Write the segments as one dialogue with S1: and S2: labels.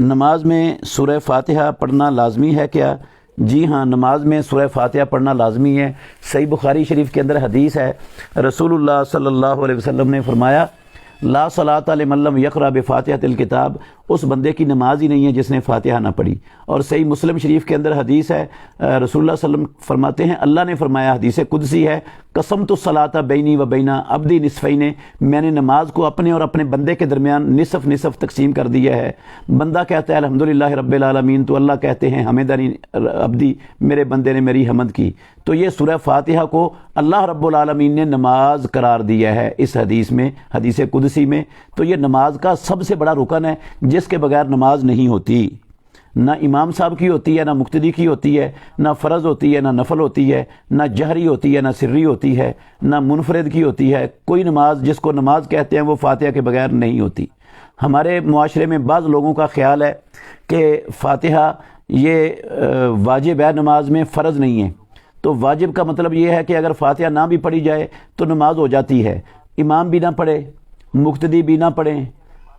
S1: نماز میں سورہ فاتحہ پڑھنا لازمی ہے کیا؟ جی ہاں، نماز میں سورہ فاتحہ پڑھنا لازمی ہے۔ صحیح بخاری شریف کے اندر حدیث ہے، رسول اللہ صلی اللہ علیہ وسلم نے فرمایا لا صلاۃ لمن لم یقرأ بفاتحۃ الکتاب، اس بندے کی نماز ہی نہیں ہے جس نے فاتحہ نہ پڑھی۔ اور صحیح مسلم شریف کے اندر حدیث ہے، رسول اللہ صلی اللہ علیہ وسلم فرماتے ہیں، اللہ نے فرمایا، حدیث قدسی ہے، قسمت الصلاۃ بینی و بین عبدی نصفین، میں نے نماز کو اپنے اور اپنے بندے کے درمیان نصف نصف تقسیم کر دیا ہے۔ بندہ کہتا ہے الحمدللہ رب العالمین، تو اللہ کہتے ہیں حمدنی عبدی، میرے بندے نے میری حمد کی۔ تو یہ سورہ فاتحہ کو اللہ رب العالمین نے نماز قرار دیا ہے اس حدیث میں، حدیث قدسی میں۔ تو یہ نماز کا سب سے بڑا رکن ہے جس کے بغیر نماز نہیں ہوتی۔ نہ امام صاحب کی ہوتی ہے، نہ مقتدی کی ہوتی ہے، نہ فرض ہوتی ہے، نہ نفل ہوتی ہے، نہ جہری ہوتی ہے، نہ سری ہوتی ہے، نہ منفرد کی ہوتی ہے۔ کوئی نماز جس کو نماز کہتے ہیں وہ فاتحہ کے بغیر نہیں ہوتی۔ ہمارے معاشرے میں بعض لوگوں کا خیال ہے کہ فاتحہ یہ واجب ہے، نماز میں فرض نہیں ہے۔ تو واجب کا مطلب یہ ہے کہ اگر فاتحہ نہ بھی پڑھی جائے تو نماز ہو جاتی ہے، امام بھی نہ پڑھے، مقتدی بھی نہ پڑھیں،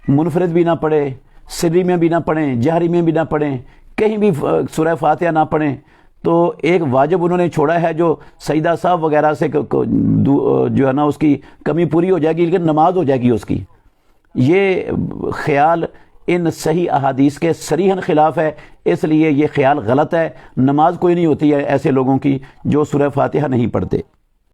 S1: منفرد بھی نہ پڑھے، سری میں بھی نہ پڑھیں، جہری میں بھی نہ پڑھیں، کہیں بھی سورہ فاتحہ نہ پڑھیں، تو ایک واجب انہوں نے چھوڑا ہے جو سجدہ صاحب وغیرہ سے جو ہے نا اس کی کمی پوری ہو جائے گی، لیکن نماز ہو جائے گی اس کی۔ یہ خیال ان صحیح احادیث کے صریحاً خلاف ہے، اس لیے یہ خیال غلط ہے۔ نماز کوئی نہیں ہوتی ہے ایسے لوگوں کی جو سورہ فاتحہ نہیں پڑھتے۔